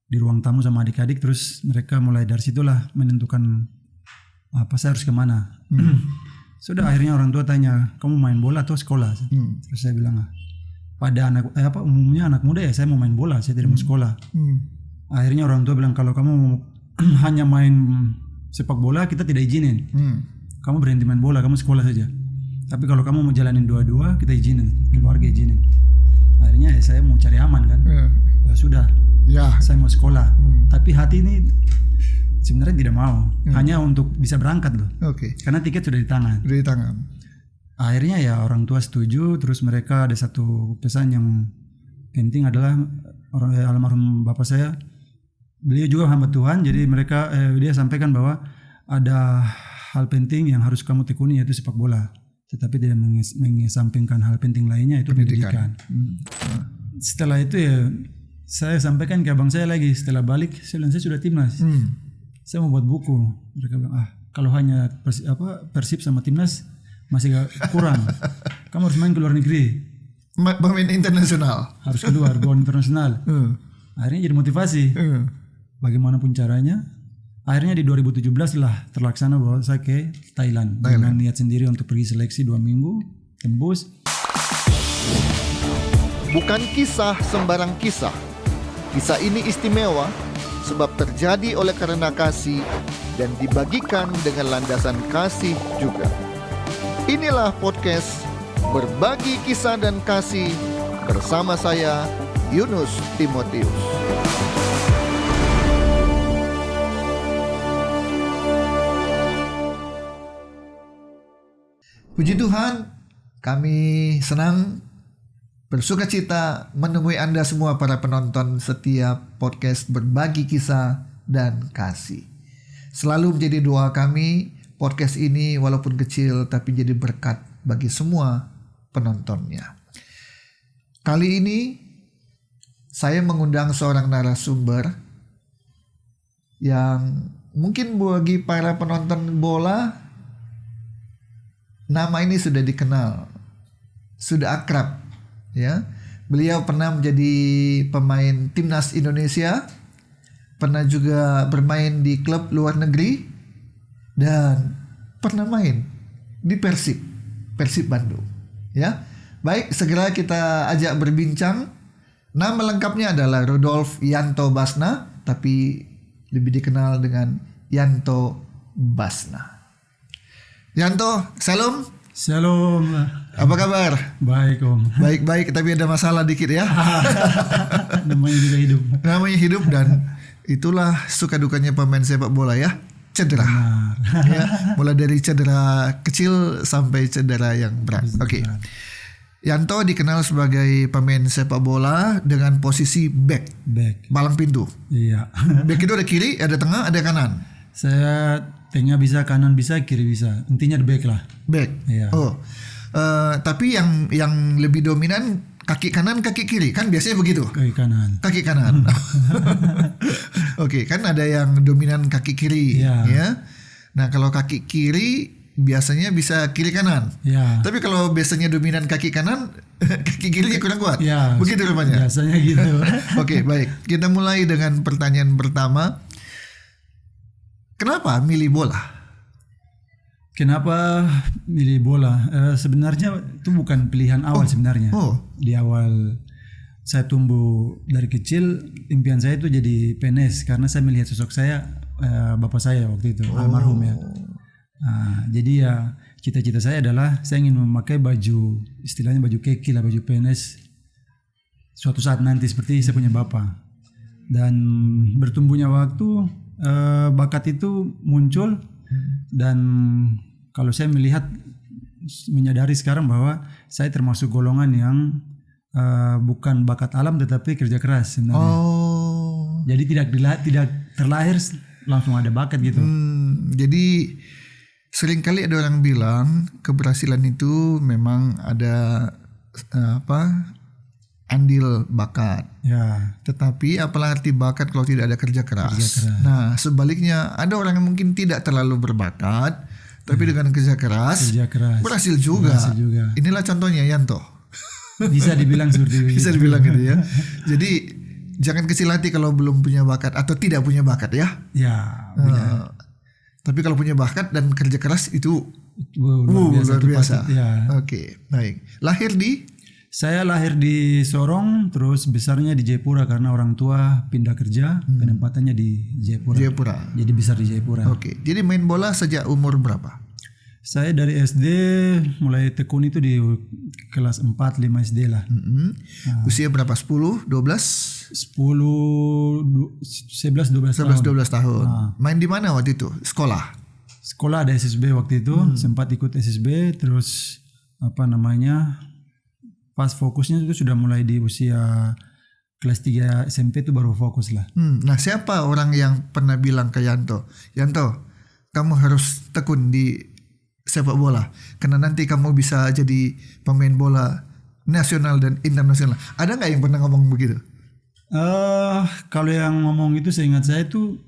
di ruang tamu sama adik-adik, terus mereka mulai dari situlah menentukan apa saya harus kemana. Sudah akhirnya orang tua tanya, kamu main bola atau sekolah? Terus saya bilang, pada umumnya anak muda ya saya mau main bola, saya tidak mau sekolah. Akhirnya orang tua bilang, kalau kamu hanya main sepak bola kita tidak izinin. Kamu berhenti main bola, kamu sekolah saja. Tapi kalau kamu mau jalanin dua-dua kita izinin, keluarga izinin. Akhirnya ya saya mau cari aman kan. Ya sudah. Ya. Saya mau sekolah. Tapi hati ini sebenarnya tidak mau. Hanya untuk bisa berangkat loh. Oke. Karena tiket sudah di tangan. Di tangan. Akhirnya ya orang tua setuju. Terus mereka ada satu pesan yang penting adalah almarhum bapak saya. Beliau juga hamba Tuhan. Jadi mereka dia sampaikan bahwa ada hal penting yang harus kamu tekuni, yaitu sepak bola. Tetapi tidak mengesampingkan hal penting lainnya, itu pendidikan. Setelah itu ya saya sampaikan ke abang saya lagi. Setelah balik saya bilang, saya sudah timnas. Saya mau buat buku. Mereka bilang, kalau hanya Persib sama timnas masih kurang. Kamu harus main ke luar negeri. Pemain internasional. Harus keluar, go internasional. Akhirnya jadi motivasi. Bagaimanapun caranya. Akhirnya di 2017 lah terlaksana bahwa saya ke Thailand. Dengan niat sendiri untuk pergi seleksi 2 minggu. Tembus. Bukan kisah sembarang kisah. Kisah ini istimewa sebab terjadi oleh karena kasih dan dibagikan dengan landasan kasih juga. Inilah podcast Berbagi Kisah dan Kasih bersama saya, Yunus Timotius. Puji Tuhan, kami senang bersukacita menemui Anda semua para penonton setiap podcast Berbagi Kisah dan Kasih. Selalu menjadi doa kami, podcast ini walaupun kecil tapi jadi berkat bagi semua penontonnya. Kali ini saya mengundang seorang narasumber yang mungkin bagi para penonton bola nama ini sudah dikenal, sudah akrab. Ya, beliau pernah menjadi pemain timnas Indonesia, pernah juga bermain di klub luar negeri, dan pernah main di Persib Bandung. Ya, baik, segera kita ajak berbincang. Nama lengkapnya adalah Rudolf Yanto Basna, tapi lebih dikenal dengan Yanto Basna. Yanto, salam. Shalom. Apa kabar? Baik Om. Baik-baik, tapi ada masalah dikit ya. Namanya juga hidup. Namanya hidup, dan itulah suka dukanya pemain sepak bola ya. Cedera. Ya, mulai dari cedera kecil sampai cedera yang berat. Oke. Yanto dikenal sebagai pemain sepak bola dengan posisi back. Palang pintu. Iya. Back itu ada kiri, ada tengah, ada kanan. Saya tengah bisa, kanan bisa, kiri bisa. Intinya the back lah. Back. Iya. Tapi yang lebih dominan kaki kanan, kaki kiri, kan biasanya begitu. Kaki kanan. Oke, kan ada yang dominan kaki kiri, ya. Nah, kalau kaki kiri biasanya bisa kiri kanan. Ya. Tapi kalau biasanya dominan kaki kanan, kaki kirinya kurang kuat. Ya. Begitu rupanya. Biasanya gitu. Oke, baik. Kita mulai dengan pertanyaan pertama. Kenapa milih bola? Kenapa milih bola? Sebenarnya itu bukan pilihan awal sebenarnya. Di awal saya tumbuh dari kecil, impian saya itu jadi PNS karena saya melihat sosok saya, bapak saya waktu itu, almarhum ya. Jadi ya cita-cita saya adalah saya ingin memakai baju, istilahnya baju keki lah, baju PNS suatu saat nanti seperti saya punya bapak. Dan bertumbuhnya waktu, bakat itu muncul, dan kalau saya menyadari sekarang bahwa saya termasuk golongan yang bukan bakat alam tetapi kerja keras sebenarnya. Jadi tidak terlahir langsung ada bakat gitu. Jadi seringkali ada orang bilang keberhasilan itu memang ada andil bakat. Ya. Tetapi apalah arti bakat kalau tidak ada kerja keras. Nah, sebaliknya ada orang yang mungkin tidak terlalu berbakat, tapi dengan kerja keras berhasil juga. Inilah contohnya Yanto. Bisa dibilang seperti itu. Bisa dibilang gitu ya. Jadi jangan kecil hati kalau belum punya bakat atau tidak punya bakat ya. Ya, punya. Tapi kalau punya bakat dan kerja keras itu luar biasa. Patut, ya. Oke, baik. Saya lahir di Sorong, terus besarnya di Jayapura karena orang tua pindah kerja, penempatannya di Jayapura. Jadi besar di Jayapura. Oke. Jadi main bola sejak umur berapa? Saya dari SD mulai tekun itu di kelas 4, 5 SD lah. Usia berapa? 10, 12? 11, 12 tahun. Main di mana waktu itu? Sekolah ada SSB waktu itu, sempat ikut SSB, terus pas fokusnya itu sudah mulai di usia kelas 3 SMP itu baru fokus lah. Nah, siapa orang yang pernah bilang ke Yanto, kamu harus tekun di sepak bola karena nanti kamu bisa jadi pemain bola nasional dan internasional? Ada nggak yang pernah ngomong begitu? Kalau yang ngomong itu seingat saya itu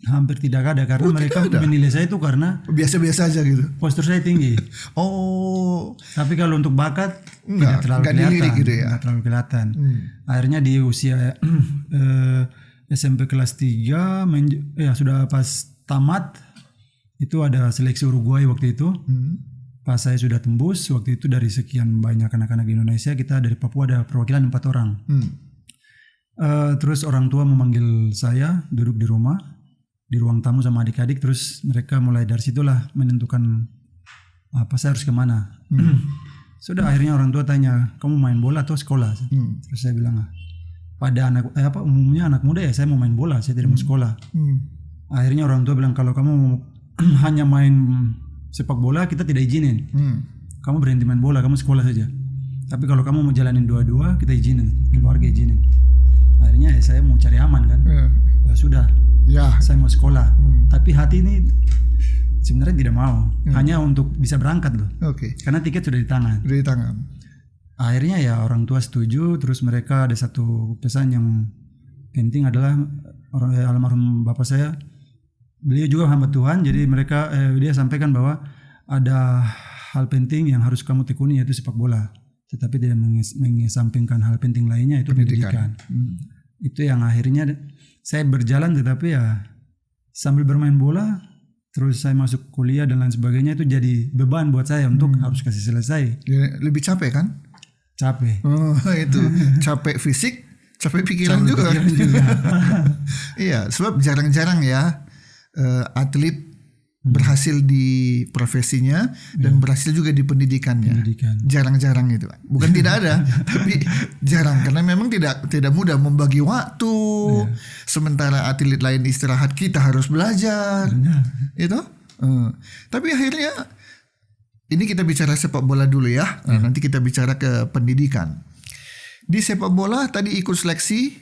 hampir tidak ada karena mereka menilai saya itu karena biasa-biasa aja gitu. Postur saya tinggi. Tapi kalau untuk bakat tidak terlalu kelihatan. Gitu ya? Tidak terlalu kelihatan. Akhirnya di usia SMP kelas 3 sudah pas tamat itu ada seleksi Uruguay waktu itu. Pas saya sudah tembus waktu itu dari sekian banyak anak-anak di Indonesia, kita dari Papua ada perwakilan 4 orang. Terus orang tua memanggil saya duduk di rumah, di ruang tamu sama adik-adik, terus mereka mulai dari situlah menentukan saya harus kemana. Sudah akhirnya orang tua tanya, kamu main bola atau sekolah? Terus saya bilang, pada umumnya anak muda ya saya mau main bola, saya tidak mau sekolah. Akhirnya orang tua bilang, kalau kamu hanya main sepak bola kita tidak izinin. Kamu berhenti main bola, kamu sekolah saja. Tapi kalau kamu mau jalanin dua-dua kita izinin, keluarga izinin. Akhirnya saya mau cari aman kan. Ya sudah. Saya mau sekolah. Tapi hati ini sebenarnya tidak mau. Hanya untuk bisa berangkat loh. Karena tiket sudah di tangan. Akhirnya ya orang tua setuju. Terus mereka ada satu pesan yang penting adalah almarhum bapak saya. Beliau juga hamba Tuhan, jadi dia sampaikan bahwa ada hal penting yang harus kamu tekuni yaitu sepak bola, tetapi tidak mengesampingkan hal penting lainnya itu pendidikan. Itu yang akhirnya saya berjalan, tetapi ya sambil bermain bola, terus saya masuk kuliah dan lain sebagainya, itu jadi beban buat saya untuk harus kasih selesai. Lebih capek kan? Capek. Itu capek fisik, capek pikiran juga. Iya, sebab jarang-jarang ya atlet berhasil di profesinya dan berhasil juga di pendidikannya. Jarang-jarang itu. Bukan tidak ada, tapi jarang karena memang tidak mudah membagi waktu. Sementara atlet lain istirahat, kita harus belajar. Itu. Tapi akhirnya ini kita bicara sepak bola dulu ya. Nanti kita bicara ke pendidikan. Di sepak bola tadi ikut seleksi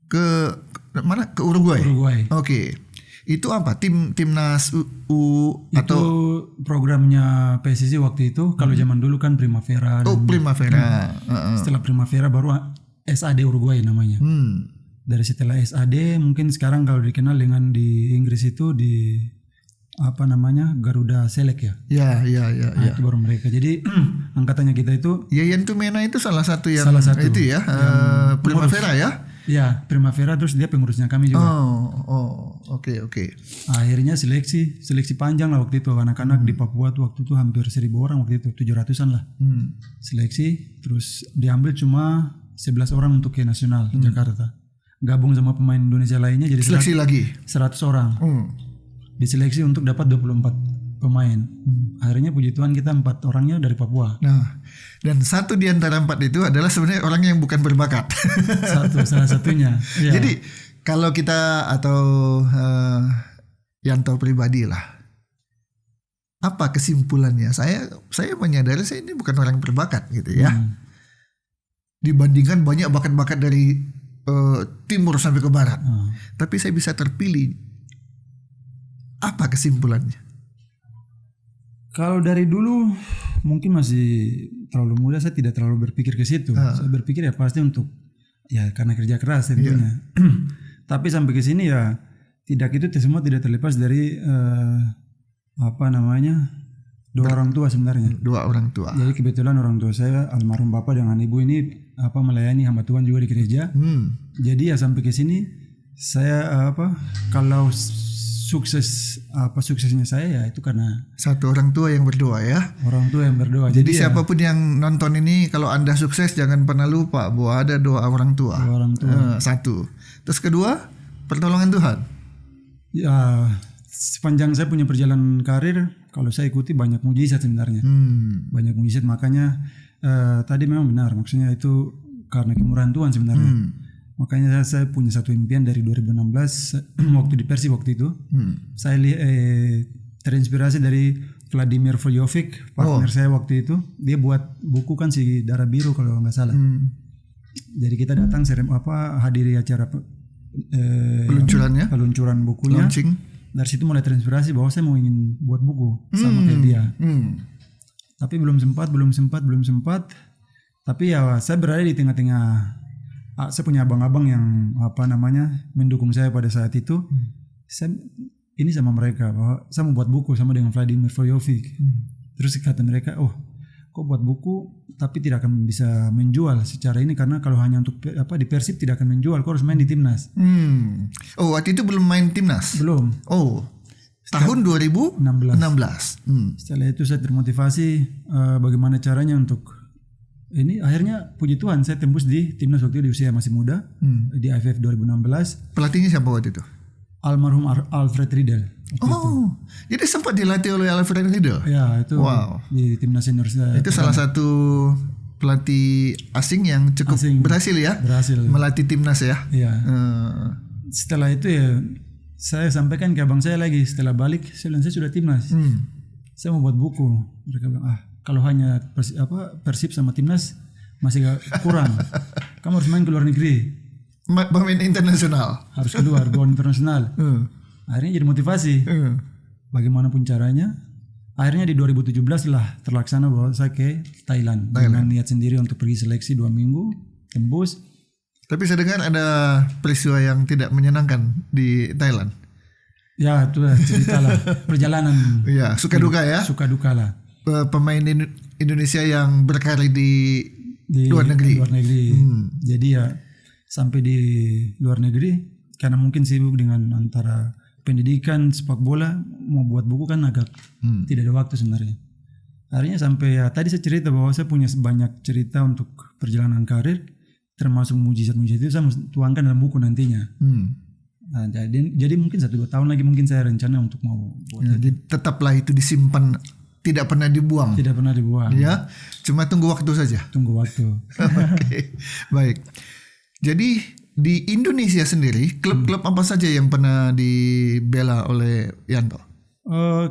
ke mana? Ke Uruguay. Oke. Itu apa? Timnas atau itu programnya PSSI waktu itu. Kalau zaman dulu kan Primavera. Primavera. Setelah Primavera baru SAD Uruguay namanya. Dari setelah SAD mungkin sekarang kalau dikenal dengan di Inggris itu di Garuda Select ya. Ya. Itu baru mereka. Jadi angkatannya kita itu. Yayan Tumena itu salah satu itu ya. Primavera ya. Ya, Primavera, terus dia pengurusnya kami juga. Oke. Akhirnya seleksi panjang lah waktu itu. Anak-anak di Papua tuh waktu itu hampir 1.000 orang waktu itu, 700-an lah. Seleksi, terus diambil cuma 11 orang untuk ke nasional Jakarta. Gabung sama pemain Indonesia lainnya jadi seleksi lagi 100 orang. Diseleksi untuk dapat 24 pemain. Akhirnya puji Tuhan kita 4 orangnya dari Papua. Nah, dan satu di antara 4 itu adalah sebenarnya orang yang bukan berbakat. Salah satunya. Ya. Jadi kalau kita atau Yanto pribadi lah, apa kesimpulannya? Saya menyadari saya ini bukan orang berbakat gitu ya. Dibandingkan banyak bakat-bakat dari timur sampai ke barat. Tapi saya bisa terpilih. Apa kesimpulannya? Kalau dari dulu mungkin masih terlalu muda, saya tidak terlalu berpikir ke situ. Saya berpikir ya pasti untuk karena kerja keras tentunya. Tapi sampai ke sini ya semua tidak terlepas dari Dua orang tua sebenarnya. Dua orang tua. Jadi kebetulan orang tua saya almarhum bapak dengan ibu ini melayani hamba Tuhan juga di gereja. Jadi ya sampai ke sini saya kalau suksesnya saya ya itu karena satu orang tua yang berdoa ya. Orang tua yang berdoa. Jadi siapapun yang nonton ini, kalau Anda sukses jangan pernah lupa bahwa ada doa orang tua. Doa orang tua. Satu. Terus kedua, pertolongan Tuhan. Ya, sepanjang saya punya perjalanan karir, kalau saya ikuti banyak mujizat sebenarnya. Banyak mujizat, makanya tadi memang benar, maksudnya itu karena kemurahan Tuhan sebenarnya. Makanya saya punya satu impian dari 2016 waktu di Persib waktu itu. Saya terinspirasi dari Vladimir Voljovic, partner saya waktu itu. Dia buat buku kan si Darah Biru kalau nggak salah. Jadi kita datang hadiri acara peluncuran bukunya. Launching. Dari situ mulai terinspirasi bahwa saya mau ingin buat buku sama kayak dia. Tapi belum sempat. Tapi ya saya berada di tengah-tengah. Saya punya abang-abang yang mendukung saya pada saat itu. Saya ini sama mereka bahwa saya mau buat buku sama dengan Vladimir Voljovic. Terus kata mereka, kok buat buku tapi tidak akan bisa menjual secara ini, karena kalau hanya untuk di Persib tidak akan menjual, kok harus main di timnas. Waktu itu belum main timnas? Belum. Tahun 2016. Setelah itu saya termotivasi bagaimana caranya untuk ini. Akhirnya puji Tuhan saya tembus di timnas waktu itu di usia masih muda, di AFF 2016. Pelatihnya siapa waktu itu? Almarhum Alfred Riedel. Jadi sempat dilatih oleh Alfred Riedel? Ya, itu di timnas senior saya. Itu salah satu pelatih asing yang cukup berhasil ya? Berhasil. Melatih timnas ya? Iya. Setelah itu ya saya sampaikan ke abang saya lagi, setelah balik saya bilang saya sudah timnas. Saya mau buat buku. Mereka bilang, kalau hanya Persib sama timnas masih gak kurang. Kamu harus main ke luar negeri. Pemain internasional. Harus keluar, go internasional. Akhirnya jadi motivasi. Bagaimanapun caranya. Akhirnya di 2017 lah terlaksana bahwa saya ke Thailand. Dengan niat sendiri untuk pergi seleksi 2 minggu. Tembus. Tapi saya dengar ada peristiwa yang tidak menyenangkan di Thailand. Ya itu cerita lah. Perjalanan. Ya, suka duka ya. Suka duka lah. Pemain Indonesia yang berkarir di luar negeri. Jadi ya sampai di luar negeri karena mungkin sibuk dengan antara pendidikan sepak bola, mau buat buku kan agak tidak ada waktu sebenarnya. Akhirnya sampai ya tadi saya cerita bahwa saya punya banyak cerita untuk perjalanan karir, termasuk mujizat-mujizat itu saya tuangkan dalam buku nantinya. Nah, jadi mungkin 1-2 tahun lagi mungkin saya rencana untuk mau buat jadi tetaplah itu disimpan. Tidak pernah dibuang. Tidak pernah dibuang. Ya, cuma tunggu waktu saja. Tunggu waktu. Oke, baik. Jadi di Indonesia sendiri, klub-klub apa saja yang pernah dibela oleh Yanto?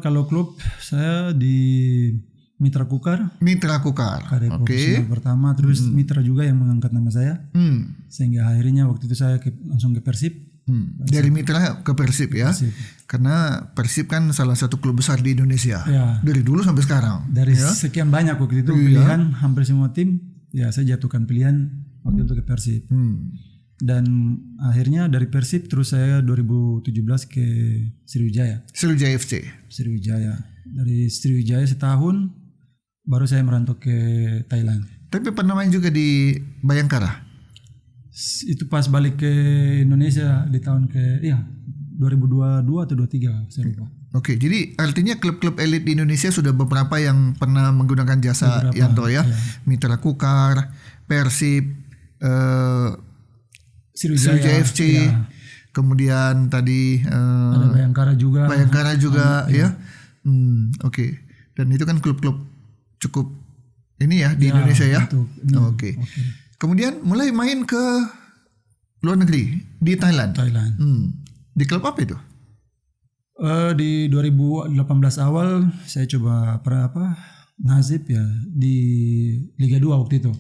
Kalau klub saya di Mitra Kukar. Mitra Kukar. Oke. Pertama, terus Mitra juga yang mengangkat nama saya. Sehingga akhirnya waktu itu saya langsung ke Persib. Dari Mitra ke Persib ya. Karena Persib kan salah satu klub besar di Indonesia. Ya. Dari dulu sampai sekarang. Dari sekian banyak waktu itu pilihan hampir semua tim, ya saya jatuhkan pilihan waktu itu ke Persib. Dan akhirnya dari Persib terus saya 2017 ke Sriwijaya. Sriwijaya FC. Sriwijaya. Dari Sriwijaya setahun baru saya merantau ke Thailand. Tapi pernah main juga di Bayangkara. Itu pas balik ke Indonesia di tahun 2022 atau 23 saya lupa. Oke, jadi artinya klub-klub elit di Indonesia sudah beberapa yang pernah menggunakan jasa Yanto ya. Mitra Kukar, Persib, Sriwijaya FC, kemudian tadi ada Bayangkara juga. Ya. Oke. Dan itu kan klub-klub cukup ini ya di Indonesia ya. Oke. Kemudian mulai main ke luar negeri di Thailand. Di klub apa itu? Di 2018 awal saya coba nasib ya di Liga 2 waktu itu.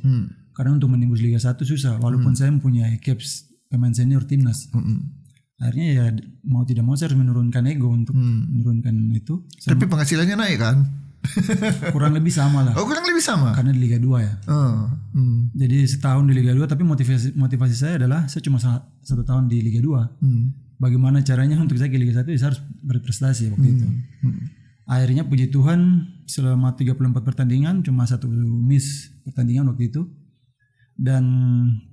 Karena untuk menembus Liga 1 susah walaupun saya mempunyai caps pemain senior timnas. Akhirnya ya mau tidak mau saya harus menurunkan ego untuk menurunkan itu. Tapi penghasilannya naik kan? Kurang lebih sama lah. Kurang lebih sama. Karena di Liga 2 ya. Jadi setahun di Liga 2 tapi motivasi saya adalah saya cuma 1 tahun di Liga 2. Bagaimana caranya untuk saya ke Liga 1 saya harus berprestasi waktu itu. Akhirnya puji Tuhan selama 34 pertandingan cuma 1 miss pertandingan waktu itu. Dan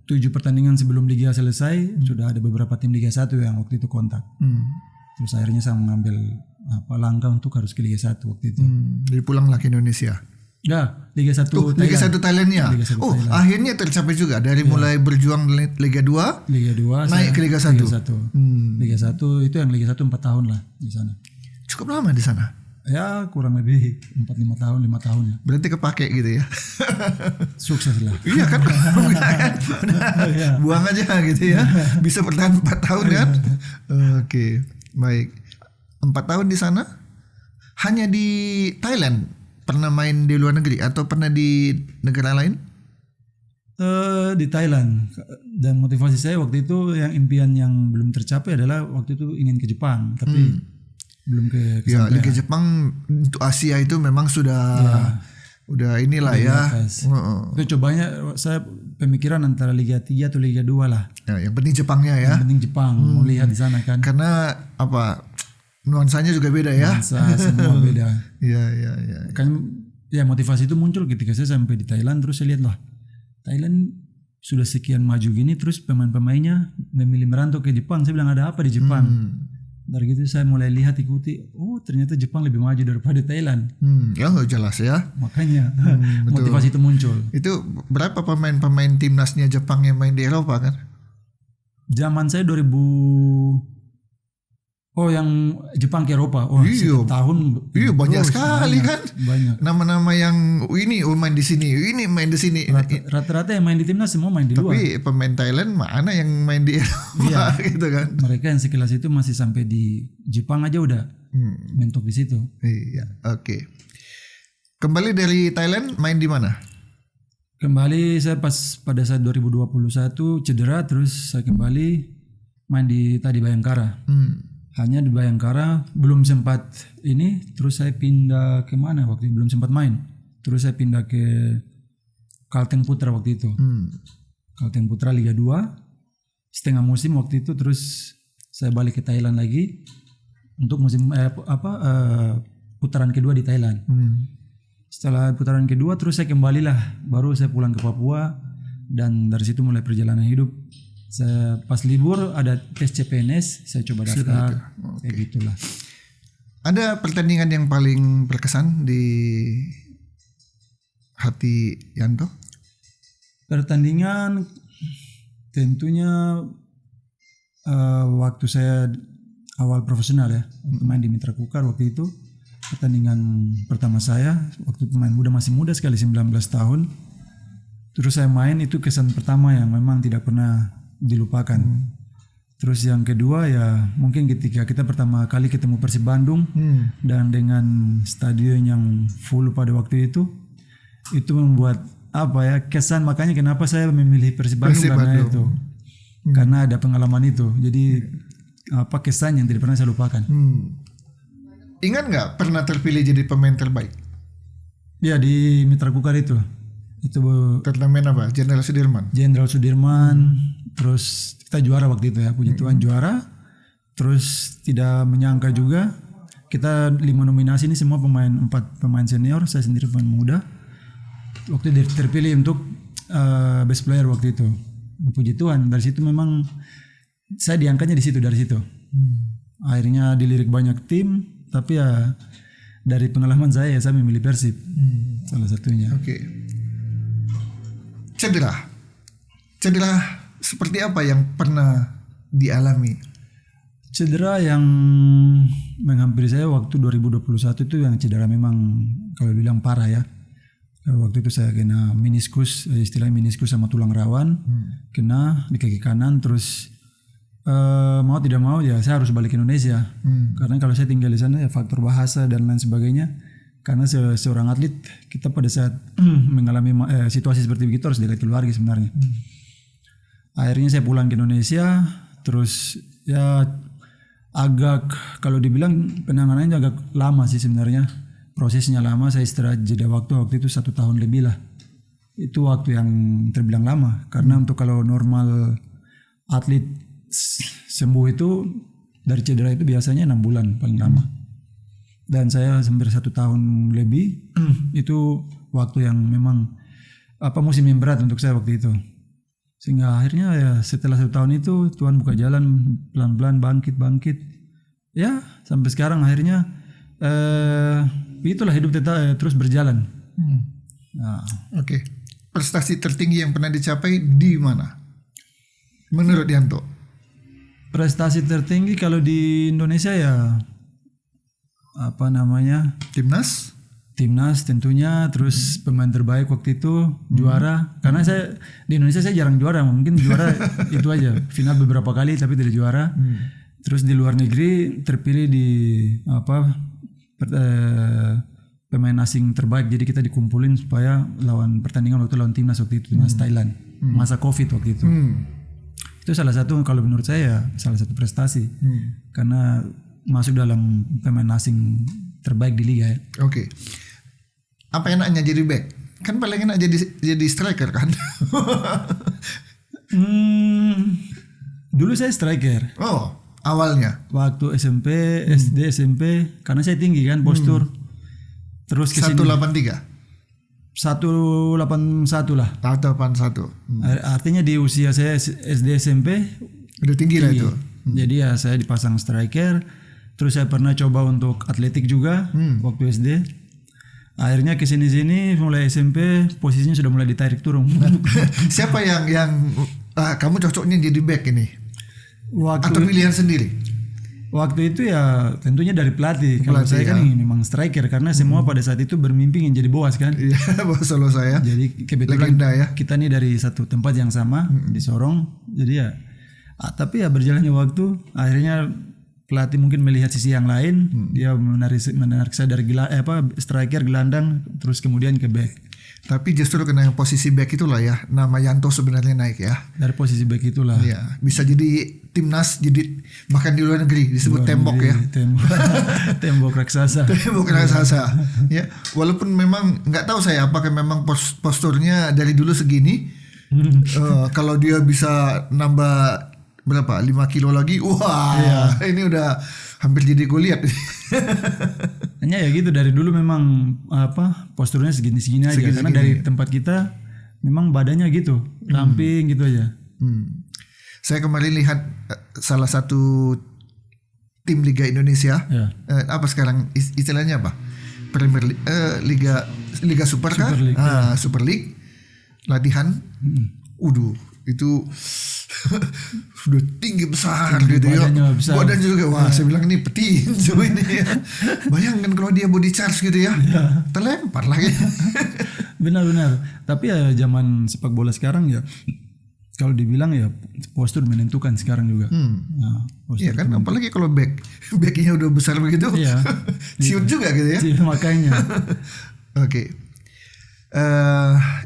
7 pertandingan sebelum Liga selesai sudah ada beberapa tim Liga 1 yang waktu itu kontak. Terus akhirnya saya mengambil langkah untuk harus ke Liga 1 waktu itu. Jadi pulanglah ke Indonesia. Ya, Liga 1 Thailand. Liga 1 Thailand ya. Thailand. Akhirnya tercapai juga dari mulai berjuang Liga 2 naik ke Liga 1. Liga 1 itu yang Liga 1 4 tahun lah di sana. Cukup lama di sana. Ya, kurang lebih 4-5 tahun, 5 tahun ya. Berarti kepake gitu ya. Sukses lah. Iya kan? Buang aja gitu ya. Bisa bertahan 4 tahun kan? Oke, baik. 4 tahun di sana. Hanya di Thailand pernah main di luar negeri atau pernah di negara lain? Di Thailand. Dan motivasi saya waktu itu yang impian yang belum tercapai adalah waktu itu ingin ke Jepang, tapi belum ke ya, Liga Jepang untuk Asia itu memang sudah udah inilah ya. Itu cobanya saya pemikiran antara Liga 3 atau Liga 2 lah. Ya, yang penting Jepangnya ya. Yang penting Jepang, mau lihat di sana kan. Karena nuansanya juga beda ya. Nuansa semua beda. Iya. Kan ya motivasi itu muncul ketika saya sampai di Thailand, terus saya lihat lah Thailand sudah sekian maju gini, terus pemain-pemainnya memilih merantau ke Jepang. Saya bilang ada apa di Jepang? Dari gitu saya mulai lihat ikuti, ternyata Jepang lebih maju daripada Thailand. Ya jelas ya. Makanya motivasi itu muncul. Itu berapa pemain timnasnya Jepang yang main di Eropa kan? Zaman saya 2000. Yang Jepang ke Eropa. Iya. Setiap tahun. Iya banyak sekali kan. Banyak. Nama-nama yang ini main di sini, ini main di sini. Rata-rata yang main di timnas semua main di luar. Tapi pemain Thailand mana yang main di Eropa gitu kan. Mereka yang sekelas itu masih sampai di Jepang aja udah mentok di situ. Iya, oke. Kembali dari Thailand main di mana? Kembali saya pada saat 2021 cedera, terus saya kembali main di Bayangkara. Hanya di Bayangkara belum sempat ini, terus saya pindah ke mana waktu itu, belum sempat main. Terus saya pindah ke Kalteng Putra waktu itu. Kalteng Putra Liga 2 setengah musim waktu itu, terus saya balik ke Thailand lagi untuk musim putaran kedua di Thailand. Setelah putaran kedua terus saya kembalilah, baru saya pulang ke Papua, dan dari situ mulai perjalanan hidup. Saya pas libur ada tes CPNS, saya coba daftar. Kayak gitulah. Ada pertandingan yang paling berkesan di hati Yanto? Pertandingan tentunya waktu saya awal profesional ya, main di Mitra Kukar waktu itu. Pertandingan pertama saya waktu pemain muda, masih muda sekali, 19 tahun. Terus saya main, itu kesan pertama yang memang tidak pernah dilupakan. Terus yang kedua ya mungkin ketika kita pertama kali ketemu Persib Bandung dan dengan stadion yang full pada waktu itu membuat kesan. Makanya kenapa saya memilih Persib Bandung karena itu, karena ada pengalaman itu. Jadi kesan yang tidak pernah saya lupakan. Ingat nggak pernah terpilih jadi pemain terbaik? Ya di Mitra Kukar itu turnamen apa? Jenderal Sudirman. Terus kita juara waktu itu ya, puji Tuhan juara. Terus tidak menyangka juga kita 5 nominasi ini semua 4 pemain senior, saya sendiri pemain muda. Waktu itu terpilih untuk best player waktu itu. Puji Tuhan, dari situ memang saya diangkatnya dari situ. Akhirnya dilirik banyak tim, tapi ya dari pengalaman saya memilih Persib. Salah satunya. Oke. Cedera seperti apa yang pernah dialami? Cedera yang menghampiri saya waktu 2021 itu yang cedera memang kalau bilang parah ya. Waktu itu saya kena meniskus, istilahnya meniskus sama tulang rawan, kena di kaki kanan. Terus mau tidak mau ya saya harus balik ke Indonesia. Karena kalau saya tinggal di sana ya faktor bahasa dan lain sebagainya. Karena seorang atlet kita pada saat mengalami situasi seperti begitu harus dekat keluarga sebenarnya. Akhirnya saya pulang ke Indonesia, terus ya agak kalau dibilang penanganannya agak lama sih sebenarnya. Prosesnya lama, saya istirahat jeda waktu itu 1 tahun lebih lah. Itu waktu yang terbilang lama, karena untuk kalau normal atlet sembuh itu dari cedera itu biasanya 6 bulan paling lama. dan saya hampir 1 tahun lebih. Itu waktu yang memang musim yang berat untuk saya waktu itu, sehingga akhirnya ya setelah 1 tahun itu Tuhan buka jalan, pelan-pelan bangkit ya sampai sekarang. Akhirnya itulah hidup kita terus berjalan. Nah. Oke. Prestasi tertinggi yang pernah dicapai di mana menurut Yanto? Prestasi tertinggi kalau di Indonesia ya Timnas tentunya, terus pemain terbaik waktu itu, juara. Karena saya di Indonesia saya jarang juara, mungkin juara itu aja, final beberapa kali tapi tidak juara. Terus di luar negeri terpilih di pemain asing terbaik, jadi kita dikumpulin supaya lawan pertandingan waktu lawan timnas waktu itu, timnas Thailand, masa Covid waktu itu. Itu salah satu, kalau menurut saya salah satu prestasi, karena masuk dalam pemain asing terbaik di liga ya. Oke. Apa enaknya jadi back? Kan paling enak jadi striker kan? Dulu saya striker. Oh, awalnya. Waktu SMP, SD, SMP, karena saya tinggi kan, postur. Terus ke sini 183. 181 lah. 181. Artinya di usia saya SD, SMP udah tinggi lah itu. Jadi ya saya dipasang striker. Terus saya pernah coba untuk atletik juga waktu SD. Akhirnya ke sini mulai SMP posisinya sudah mulai ditarik turun. Siapa yang kamu cocoknya jadi back ini? Atau pilihan sendiri? Waktu itu ya tentunya dari pelatih. Kalau saya kan memang striker, karena semua pada saat itu bermimpi ingin jadi Boas kan. Iya, Boas Solo saya. Jadi kebetulan kita nih dari satu tempat yang sama di Sorong. Jadi ya tapi ya berjalannya waktu, akhirnya pelatih mungkin melihat sisi yang lain, dia menarik saya dari striker, gelandang, terus kemudian ke back. Tapi justru karena posisi back itulah ya nama Yanto sebenarnya naik ya. Dari posisi back itulah. Iya, bisa jadi timnas, jadi bahkan di luar negeri disebut tembok ya. Tembok raksasa. Tembok raksasa. Ya, walaupun memang nggak tahu saya apakah memang posturnya dari dulu segini. Kalau dia bisa nambah berapa 5 kilo lagi, wah ini udah hampir jadi Goliat. Hanya ya gitu, dari dulu memang posturnya segini aja, karena dari tempat kita memang badannya gitu ramping gitu aja. Saya kemarin lihat salah satu tim Liga Indonesia, apa sekarang istilahnya apa? Premier League, Liga Super kan? Super League latihan. Itu sudah tinggi besar gitu ya. Badannya juga. Wah, saya bilang ini petinju ini ya. Bayangkan kalau dia body charge gitu ya. Terlempar lagi. Benar-benar. Tapi ya zaman sepak bola sekarang ya, kalau dibilang ya postur menentukan sekarang juga. Iya kan, apalagi kalau backnya udah besar begitu. Iya. Siut juga gitu ya. Makanya. Oke.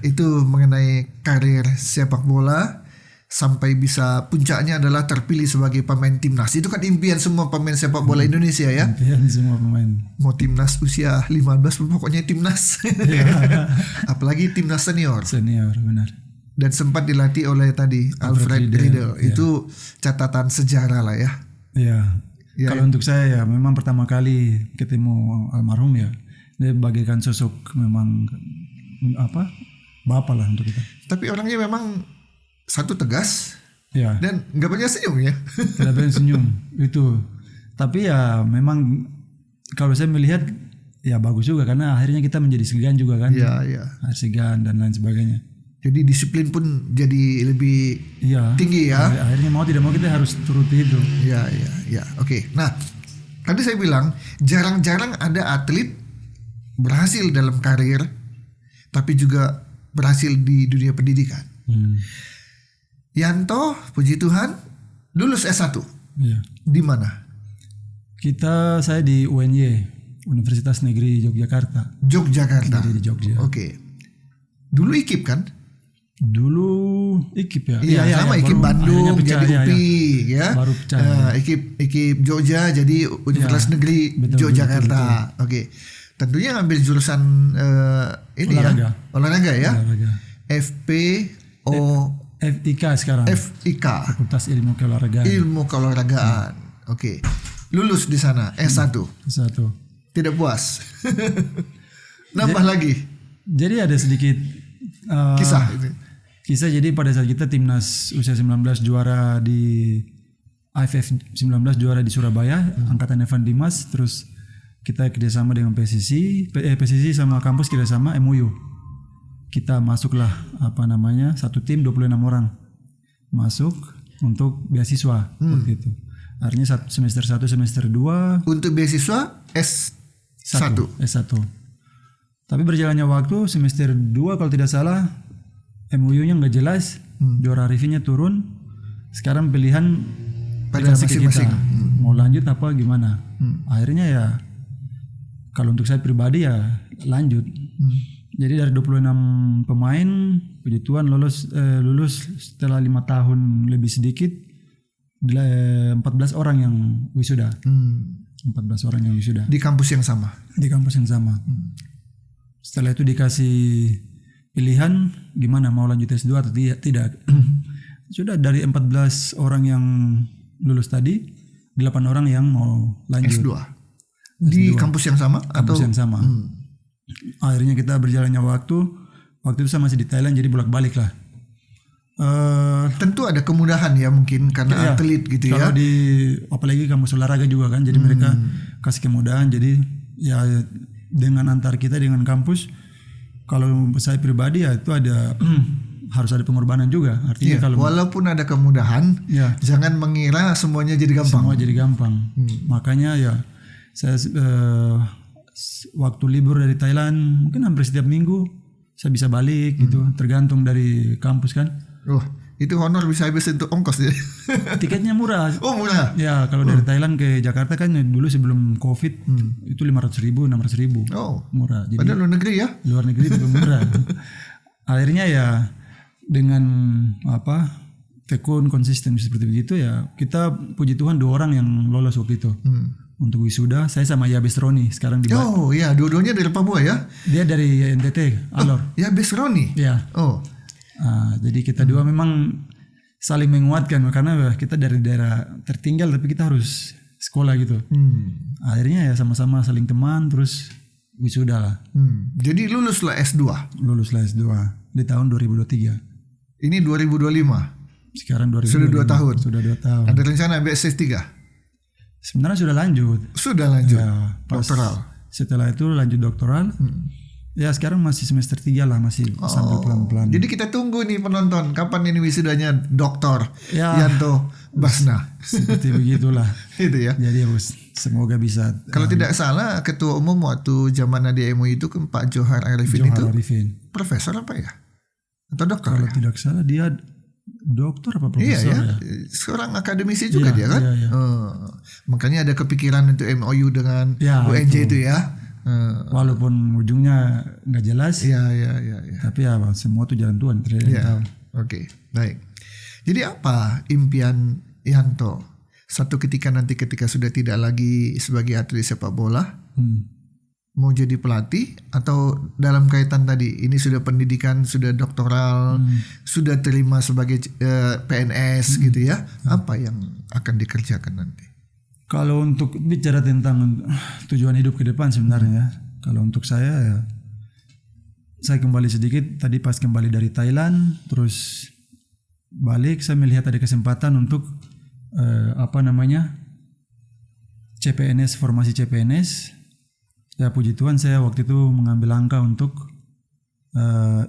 Itu mengenai karir sepak bola sampai bisa puncaknya adalah terpilih sebagai pemain timnas. Itu kan impian semua pemain sepak bola Indonesia ya. Impian semua pemain. Mau timnas usia 15 pokoknya timnas. Apalagi timnas senior. Senior, benar. Dan sempat dilatih oleh tadi Alfred Riedel. Itu catatan sejarah lah ya. Iya. Kalau untuk saya ya memang pertama kali ketemu almarhum ya, dia bagaikan sosok memang bapak lah untuk kita. Tapi orangnya memang satu tegas, dan nggak banyak senyum ya. Tidak banyak senyum itu. Tapi ya memang kalau saya melihat ya bagus juga, karena akhirnya kita menjadi segan juga kan. Iya. Segan dan lain sebagainya. Jadi disiplin pun jadi lebih tinggi ya. Akhirnya mau tidak mau kita harus turuti itu. Iya. Oke. Nah, tadi saya bilang jarang-jarang ada atlet berhasil dalam karir, tapi juga berhasil di dunia pendidikan. Yanto, puji Tuhan, lulus S1. Iya. Di mana? Saya di UNY, Universitas Negeri Yogyakarta. Yogyakarta. Jadi di Jogja. Oke. Dulu IKIP kan? Dulu IKIP ya. Iya, sama IKIP Bandung pecah, jadi UPI ya. Baru pecah. IKIP Jogja jadi Universitas Negeri Yogyakarta. Oke. Tentunya ngambil jurusan olahraga ya. FIK sekarang. FIK. Fakultas Ilmu Keolahragaan. Ilmu Keolahragaan. Oke. Lulus di sana S1. S1. Tidak puas. Nambah lagi. Jadi ada sedikit Kisah ini. Kisah. Jadi pada saat kita timnas usia 19 juara di AFF 19 juara di Surabaya, angkatan Evan Dimas, terus kita kerjasama dengan PSSI sama kampus kerjasama MOU. Kita masuklah satu tim 26 orang masuk untuk beasiswa waktu itu. Artinya semester 1 semester 2 untuk beasiswa S1. Tapi berjalannya waktu semester 2 kalau tidak salah MOU-nya nggak jelas, juara Arifin-nya turun. Sekarang pilihan pada masing-masing. Mau lanjut apa gimana? Akhirnya ya kalau untuk saya pribadi ya lanjut. Jadi dari 26 pemain, puji Tuhan lulus setelah 5 tahun lebih sedikit 14 orang yang wisuda. 14 orang yang wisuda. Di kampus yang sama. Setelah itu dikasih pilihan gimana mau lanjut S2 atau tidak. Sudah dari 14 orang yang lulus tadi, 8 orang yang mau lanjut S2. Di kampus yang sama? Kampus yang sama. Akhirnya kita berjalannya waktu itu saya masih di Thailand, jadi bolak-balik lah. Tentu ada kemudahan ya mungkin karena atlet gitu ya. Kalau apalagi kampus olahraga juga kan, jadi mereka kasih kemudahan. Jadi ya dengan antar kita dengan kampus, kalau saya pribadi ya itu ada harus ada pengorbanan juga. Artinya kalau walaupun ada kemudahan, jangan mengira semuanya jadi gampang. Semua jadi gampang. Makanya ya saya waktu libur dari Thailand mungkin hampir setiap minggu saya bisa balik gitu, tergantung dari kampus kan. Itu honor bisa habis untuk ongkos ya. Tiketnya murah. Oh murah. Ya kalau dari Thailand ke Jakarta kan dulu sebelum COVID itu 500.000, 600.000. Oh murah. Jadi padahal luar negeri ya? Luar negeri itu murah. Akhirnya ya dengan tekun konsisten seperti begitu ya kita puji Tuhan 2 orang yang lolos waktu itu. Untuk wisuda saya sama Yabes Roni sekarang di Oh iya, dua-duanya dari Papua ya? Dia dari NTT Alor. Yabes Roni? Iya. Jadi kita dua memang saling menguatkan karena kita dari daerah tertinggal tapi kita harus sekolah gitu. Akhirnya ya sama-sama saling teman terus wisuda lah. Jadi luluslah S2. Luluslah S2 di tahun 2023. Ini 2025. Sekarang 2025. Sudah 2 tahun. Sudah 2 tahun. Ada rencana ambil S3? Sebenarnya sudah lanjut. Ya, doktoral. Setelah itu lanjut doktoral. Ya sekarang masih semester 3 lah, masih sambil pelan-pelan. Jadi kita tunggu nih penonton, kapan ini wisudanya Dr. Yanto Basna. Seperti begitulah. Itu ya. Jadi semoga bisa. Kalau tidak salah ketua umum waktu zaman Nadia MUI itu kan Pak Johar Arifin itu. Profesor apa ya? Atau dokter? Kalau tidak salah dia dokter apa profesor ya? Seorang akademisi juga dia kan. Makanya ada kepikiran untuk MOU dengan UNJ itu ya. Walaupun ujungnya nggak jelas. Iya. Tapi ya semua tuh jalan Tuhan. Oke, baik. Jadi apa impian Yanto satu ketika nanti ketika sudah tidak lagi sebagai atlet sepak bola, mau jadi pelatih atau dalam kaitan tadi ini sudah pendidikan sudah doktoral, sudah terima sebagai PNS gitu ya? Apa yang akan dikerjakan nanti? Kalau untuk bicara tentang tujuan hidup ke depan sebenarnya, kalau untuk saya kembali sedikit tadi pas kembali dari Thailand, terus balik saya melihat ada kesempatan untuk CPNS, formasi CPNS. Ya puji Tuhan saya waktu itu mengambil langkah untuk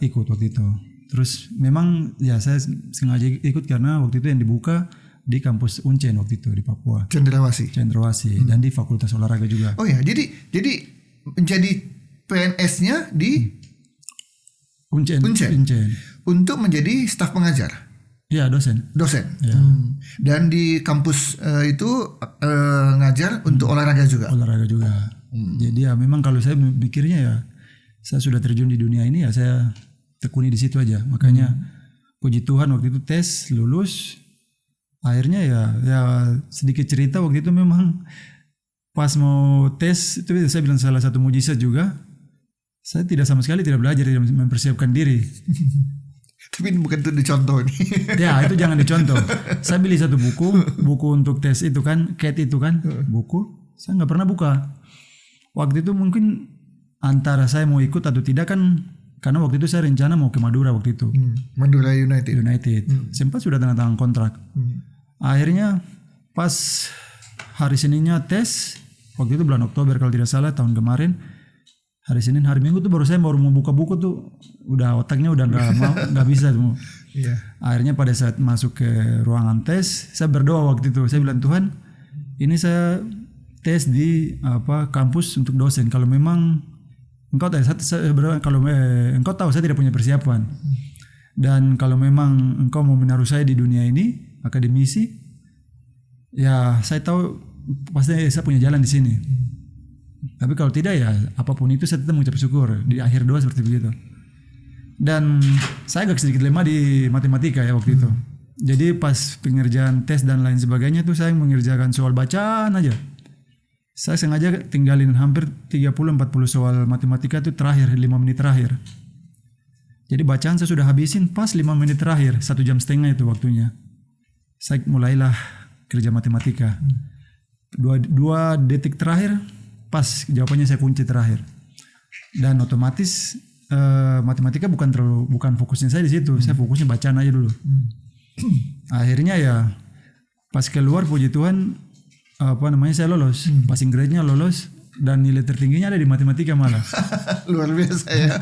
ikut waktu itu. Terus memang ya saya sengaja ikut karena waktu itu yang dibuka di kampus Uncen waktu itu di Papua. Cendrawasih dan di Fakultas Olahraga juga. Oh ya, jadi menjadi PNS-nya di Uncen. Untuk menjadi staf pengajar. Ya, dosen. Ya. Dan di kampus itu ngajar untuk olahraga juga. Jadi ya memang kalau saya mikirnya ya saya sudah terjun di dunia ini ya saya tekuni di situ aja. Makanya puji Tuhan waktu itu tes lulus. Akhirnya ya sedikit cerita waktu itu memang pas mau tes itu saya bilang salah satu mujizat juga. Saya sama sekali tidak belajar mempersiapkan diri. Tapi ini bukan untuk dicontoh nih. Ya itu jangan dicontoh. Saya beli satu buku untuk tes itu kan, CAT itu kan, buku. Saya nggak pernah buka. waktu itu mungkin antara saya mau ikut atau tidak kan, karena waktu itu saya rencana mau ke Madura waktu itu. Madura United. Sempat sudah tanda tangan kontrak. Akhirnya pas hari Seninnya tes, waktu itu bulan Oktober kalau tidak salah tahun kemarin, hari Senin hari Minggu tuh baru mau buka buku tuh udah otaknya udah nggak bisa tuh. Akhirnya pada saat masuk ke ruangan tes, saya berdoa waktu itu. Saya bilang, Tuhan, ini saya tes di kampus untuk dosen. Kalau memang Engkau tahu, Engkau tahu saya tidak punya persiapan. Dan kalau memang Engkau mau menaruh saya di dunia ini, akademisi, ya saya tahu pasti saya punya jalan di sini. Tapi kalau tidak ya apapun itu saya tetap mengucap syukur. Di akhir doa seperti begitu. Dan saya agak sedikit lemah di matematika ya waktu itu. Jadi pas pengerjaan tes dan lain sebagainya tuh saya mengerjakan soal bacaan aja. Saya sengaja tinggalin hampir 30-40 soal matematika itu terakhir, 5 menit terakhir. Jadi bacaan saya sudah habisin pas 5 menit terakhir, 1,5 jam itu waktunya. Saya mulailah kerja matematika. 2 detik terakhir, pas jawabannya saya kunci terakhir. Dan otomatis matematika bukan fokusnya saya di situ. Saya fokusnya bacaan aja dulu. Akhirnya ya pas keluar puji Tuhan saya lolos. Passing grade-nya lolos dan nilai tertingginya ada di matematika malah. Luar biasa ya.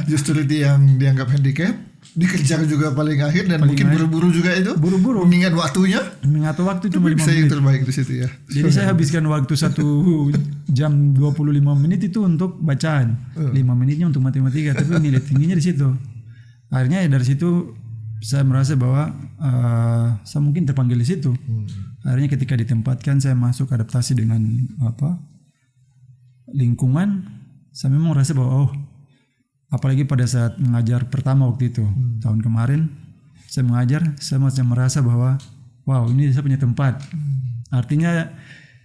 Justru itu yang dianggap handicap, dikerjakan juga paling akhir dan mungkin buru-buru juga itu. Buru-buru. Mengingat waktunya. Mengingat waktu cuma 5 menit. Saya yang terbaik di situ ya. Jadi saya habiskan waktu 1 jam 25 menit itu untuk bacaan. 5 menitnya untuk matematika, tapi nilai tingginya di situ. Akhirnya ya dari situ saya merasa bahwa saya mungkin terpanggil di situ. Akhirnya ketika ditempatkan saya masuk adaptasi dengan lingkungan, saya memang merasa bahwa apalagi pada saat mengajar pertama waktu itu tahun kemarin saya mengajar, saya masih merasa bahwa wow, ini saya punya tempat. Artinya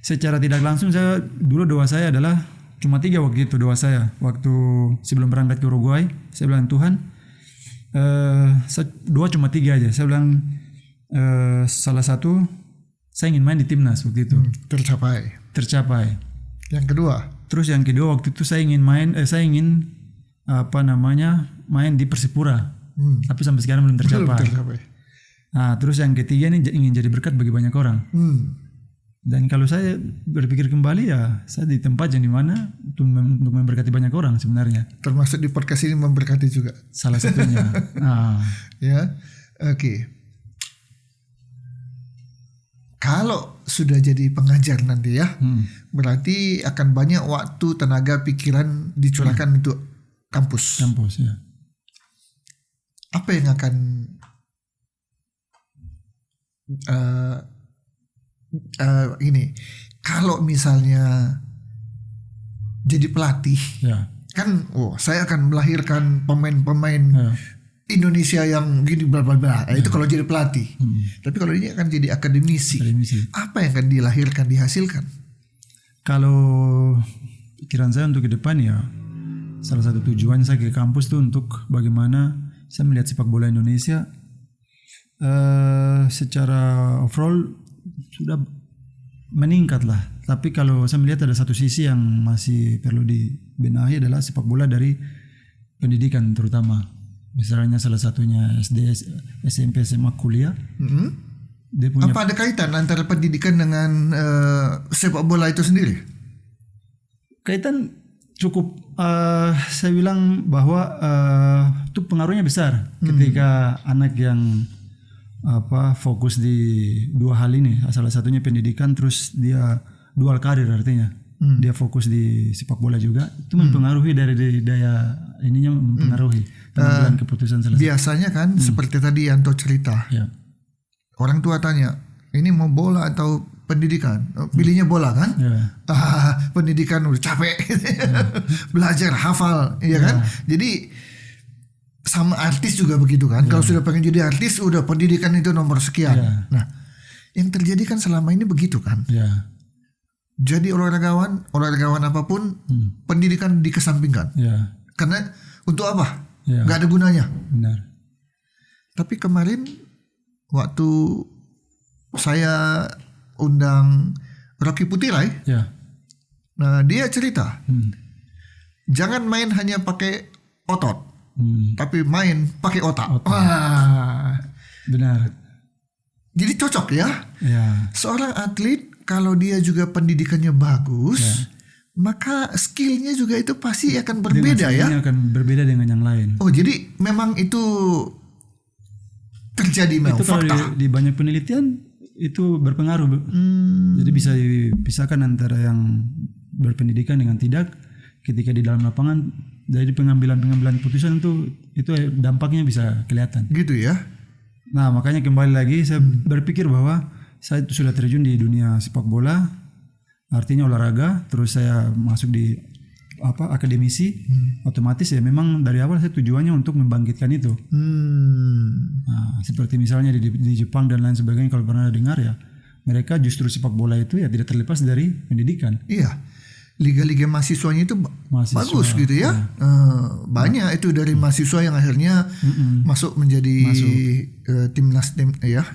secara tidak langsung saya dulu doa saya adalah cuma 3 waktu itu. Doa saya waktu sebelum berangkat ke Uruguay, saya bilang, Tuhan, doa cuma 3 aja. Saya bilang salah satu saya ingin main di timnas waktu itu. Tercapai. Yang kedua? Terus yang kedua waktu itu saya ingin main di Persipura. Tapi sampai sekarang belum tercapai. Nah, terus yang ketiga ini ingin jadi berkat bagi banyak orang. Dan kalau saya berpikir kembali ya saya di tempat yang dimana untuk memberkati banyak orang sebenarnya. Termasuk di podcast ini memberkati juga. Salah satunya. Ya, oke. Kalau sudah jadi pengajar nanti ya, berarti akan banyak waktu, tenaga, pikiran dicurahkan untuk kampus. Kampus ya. Apa yang akan ini? Kalau misalnya jadi pelatih, ya. Kan, saya akan melahirkan pemain-pemain Indonesia yang gini bla bla bla. Itu kalau jadi pelatih. Tapi kalau ini akan jadi akademisi. Apa yang akan dilahirkan, dihasilkan? Kalau pikiran saya untuk ke depan ya, salah satu tujuan saya ke kampus tuh untuk bagaimana saya melihat sepak bola Indonesia secara overall sudah meningkat lah. Tapi kalau saya melihat ada satu sisi yang masih perlu dibenahi adalah sepak bola dari pendidikan terutama. Misalnya salah satunya SD, SMP, SMA, kuliah. Dia punya. Apa ada kaitan antara pendidikan dengan sepak bola itu sendiri? Kaitan cukup. Saya bilang bahwa itu pengaruhnya besar ketika anak yang fokus di 2 hal ini. Salah satunya pendidikan, terus dia dual karir artinya. Dia fokus di sepak bola juga, itu mempengaruhi dari daya ininya, mempengaruhi pengambilan keputusan salah satu. Biasanya kan seperti tadi Yanto cerita, orang tua tanya, ini mau bola atau pendidikan? Pilihnya bola kan? Pendidikan udah capek, belajar hafal, ya kan? Jadi sama artis juga begitu kan? Kalau sudah pengen jadi artis, udah pendidikan itu nomor sekian. Nah, yang terjadi kan selama ini begitu kan? Jadi olahragawan apapun, pendidikan dikesampingkan. Karena untuk apa? Gak ada gunanya. Benar. Tapi kemarin waktu saya undang Rocky Putirai, Nah, dia cerita, jangan main hanya pakai otot, tapi main pakai otak. Wah, benar. Jadi cocok ya. Ya. Seorang atlet kalau dia juga pendidikannya bagus, maka skillnya juga itu pasti akan berbeda ya. Akan berbeda dengan yang lain. Oh, jadi memang itu terjadi memang itu kalau fakta. di banyak penelitian itu berpengaruh. Jadi bisa dipisahkan antara yang berpendidikan dengan tidak. Ketika di dalam lapangan, jadi pengambilan putusan itu dampaknya bisa kelihatan. Gitu ya. Nah, makanya kembali lagi saya berpikir bahwa saya sudah terjun di dunia sepak bola, artinya olahraga, terus saya masuk di akademisi, otomatis ya memang dari awal saya tujuannya untuk membangkitkan itu. Nah, seperti misalnya di Jepang dan lain sebagainya, kalau pernah dengar ya, mereka justru sepak bola itu ya tidak terlepas dari pendidikan. Iya. Liga-liga mahasiswanya itu bagus gitu ya. Banyak itu dari mahasiswa yang akhirnya masuk menjadi timnas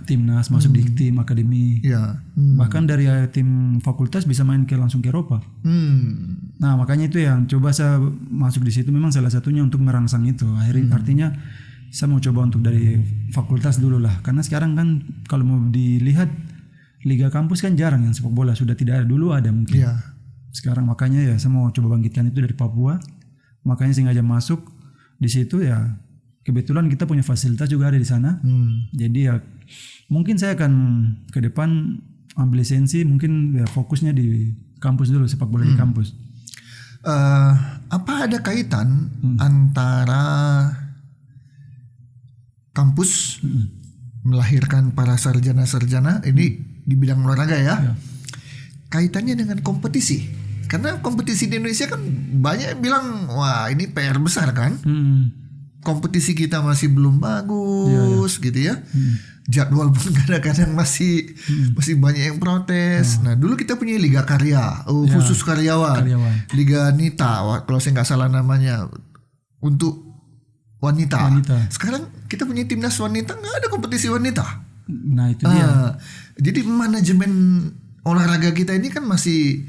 timnas masuk di tim akademi. Ya. Bahkan dari tim fakultas bisa main langsung ke Eropa. Nah, makanya itu yang coba saya masuk di situ, memang salah satunya untuk merangsang itu. Artinya saya mau coba untuk dari fakultas dulu lah, karena sekarang kan kalau mau dilihat liga kampus kan jarang yang sepak bola, sudah tidak ada, dulu ada mungkin. Ya. Sekarang makanya ya saya mau coba bangkitkan itu dari Papua, makanya sengaja masuk di situ ya. Kebetulan kita punya fasilitas juga ada di sana. Jadi ya mungkin saya akan ke depan ambil lisensi, mungkin ya fokusnya di kampus dulu, sepak bola di kampus. Apa ada kaitan antara kampus melahirkan para sarjana-sarjana ini di bidang olahraga ya? Kaitannya dengan kompetisi? Karena kompetisi di Indonesia kan banyak yang bilang, wah ini PR besar kan? Kompetisi kita masih belum bagus gitu ya. Jadwal pun kadang-kadang masih banyak yang protes. Nah, dulu kita punya Liga Karya, khusus karyawan. Liga Nita, kalau saya nggak salah namanya, untuk wanita. Sekarang kita punya timnas wanita, nggak ada kompetisi wanita. Nah, itu dia. Jadi manajemen olahraga kita ini kan masih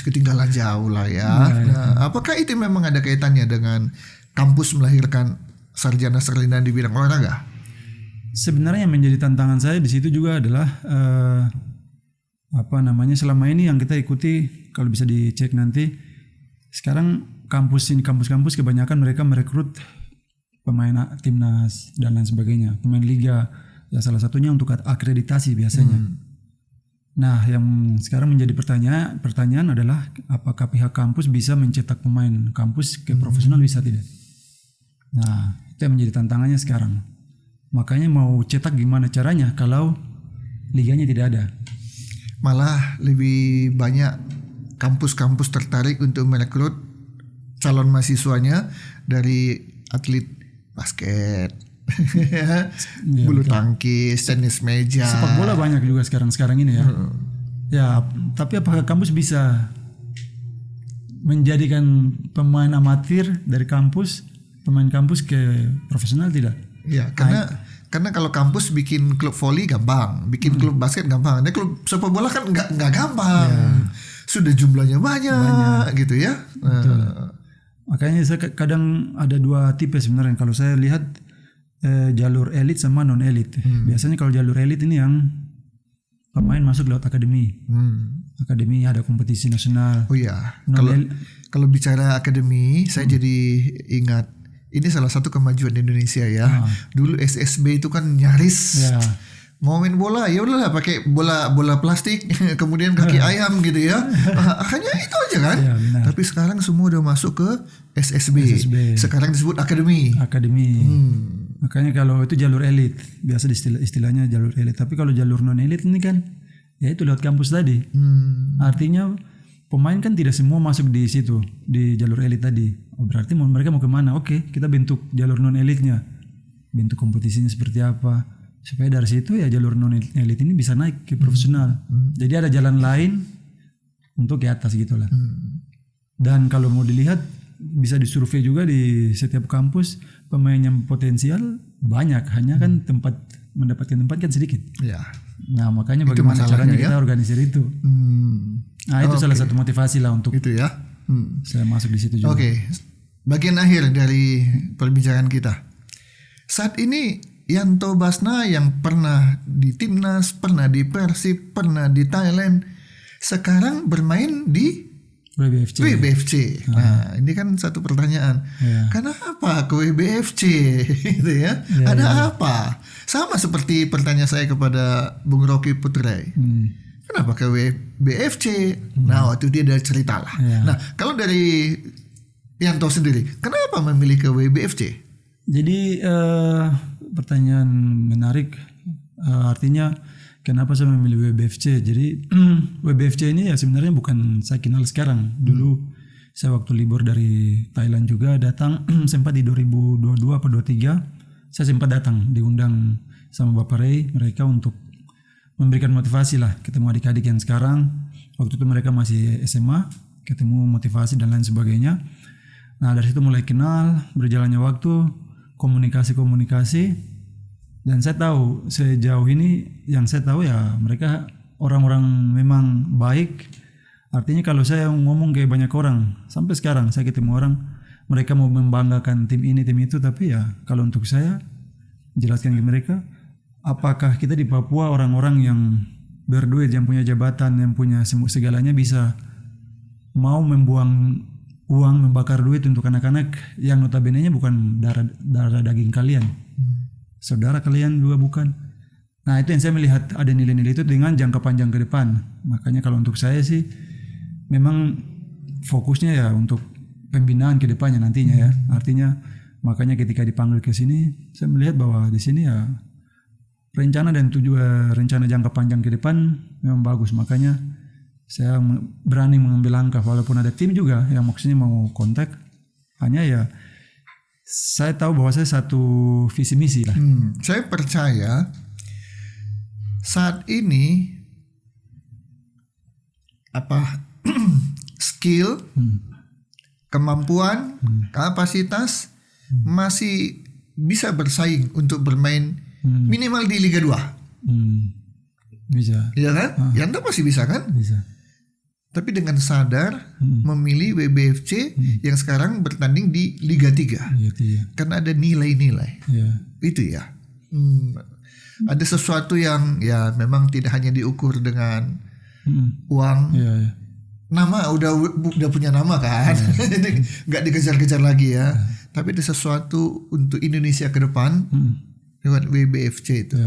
ketinggalan jauh lah ya. Nah, apakah itu memang ada kaitannya dengan kampus melahirkan sarjana-sarjana di bidang olahraga? Sebenarnya yang menjadi tantangan saya di situ juga adalah selama ini yang kita ikuti, kalau bisa dicek nanti, sekarang kampus-kampus kebanyakan mereka merekrut pemain timnas dan lain sebagainya, pemain liga. Ya salah satunya untuk akreditasi biasanya. Nah, yang sekarang menjadi pertanyaan adalah apakah pihak kampus bisa mencetak pemain kampus ke profesional, bisa tidak? Nah, itu yang menjadi tantangannya sekarang. Makanya mau cetak gimana caranya kalau liganya tidak ada? Malah lebih banyak kampus-kampus tertarik untuk merekrut calon mahasiswanya dari atlet basket, bulu tangkis, tenis meja, sepak bola banyak juga sekarang ini ya. Ya, tapi apakah kampus bisa menjadikan pemain amatir dari kampus, pemain kampus ke profesional, tidak? Ya, karena kalau kampus bikin klub voli gampang, bikin klub basket gampang. Nah, klub sepak bola kan nggak gampang. Sudah jumlahnya banyak gitu ya. Makanya saya kadang ada dua tipe sebenarnya. Kalau saya lihat jalur elit sama non elit. Biasanya kalau jalur elit ini yang pemain masuk lewat akademi. Akademi ada kompetisi nasional. Oh iya. Kalau bicara akademi, saya jadi ingat ini salah satu kemajuan di Indonesia ya. Dulu SSB itu kan nyaris mau main bola ya udahlah pakai bola plastik, kemudian kaki ayam gitu ya. Hanya itu aja kan. Tapi sekarang semua udah masuk ke SSB. Sekarang disebut akademi. Makanya kalau itu jalur elit, biasa istilahnya jalur elit. Tapi kalau jalur non elit ini kan, ya itu lewat kampus tadi. Artinya pemain kan tidak semua masuk di situ, di jalur elit tadi. Oh, berarti mereka mau kemana? Oke, kita bentuk jalur non elitnya, bentuk kompetisinya seperti apa, supaya dari situ ya jalur non elit ini bisa naik ke profesional. Jadi ada jalan lain untuk ke atas gitulah. Dan kalau mau dilihat, bisa disurvei juga di setiap kampus, pemain yang potensial banyak, hanya kan mendapatkan tempat kan sedikit. Nah, makanya bagaimana caranya kita organisir itu. Nah itu salah satu motivasi lah untuk itu ya. saya masuk di situ juga. Oke. Bagian akhir dari perbincangan kita. Saat ini Yanto Basna yang pernah di Timnas, pernah di Persib, pernah di Thailand, sekarang bermain di WBFC. Nah, ini kan satu pertanyaan. Kenapa ke WBFC gitu ya? Ada apa? Sama seperti pertanyaan saya kepada Bung Rocky Putrai. Kenapa ke WBFC? Nah, waktu dia ada cerita lah. Nah, kalau dari Yanto sendiri, kenapa memilih ke WBFC? Jadi pertanyaan menarik. Artinya kenapa saya memilih WBFC? Jadi WBFC ini ya sebenarnya bukan saya kenal sekarang. Dulu saya waktu libur dari Thailand juga datang sempat di 2022 atau 2023 saya sempat datang diundang sama Bapak Ray mereka untuk memberikan motivasi lah ketemu adik-adik yang sekarang. Waktu itu mereka masih SMA, ketemu motivasi dan lain sebagainya. Nah dari situ mulai kenal, berjalannya waktu, komunikasi dan saya tahu sejauh ini yang saya tahu ya mereka orang-orang memang baik. Artinya kalau saya ngomong kayak banyak orang sampai sekarang saya ketemu orang mereka mau membanggakan tim ini tim itu, tapi ya kalau untuk saya jelaskan ke mereka apakah kita di Papua orang-orang yang berduit, yang punya jabatan, yang punya segalanya bisa mau membuang uang, membakar duit untuk anak-anak yang notabene-nya bukan darah daging kalian, saudara kalian juga bukan. Nah itu yang saya melihat ada nilai-nilai itu dengan jangka panjang ke depan. Makanya kalau untuk saya sih memang fokusnya ya untuk pembinaan ke depannya nantinya ya. Artinya makanya ketika dipanggil ke sini saya melihat bahwa di sini ya rencana dan tujuan rencana jangka panjang ke depan memang bagus. Makanya saya berani mengambil langkah walaupun ada tim juga yang maksudnya mau kontak. Hanya ya saya tahu bahwa saya satu visi misi lah. Saya percaya saat ini skill, kemampuan, kapasitas masih bisa bersaing untuk bermain minimal di Liga 2. Bisa. Iya kan? Yanto masih bisa kan? Bisa. Tapi dengan sadar memilih WBFC yang sekarang bertanding di Liga 3. Karena ada nilai-nilai. Itu ya. Ada sesuatu yang ya memang tidak hanya diukur dengan uang. Nama udah punya nama kan. Nggak dikejar-kejar lagi ya. Tapi ada sesuatu untuk Indonesia ke depan lewat WBFC itu.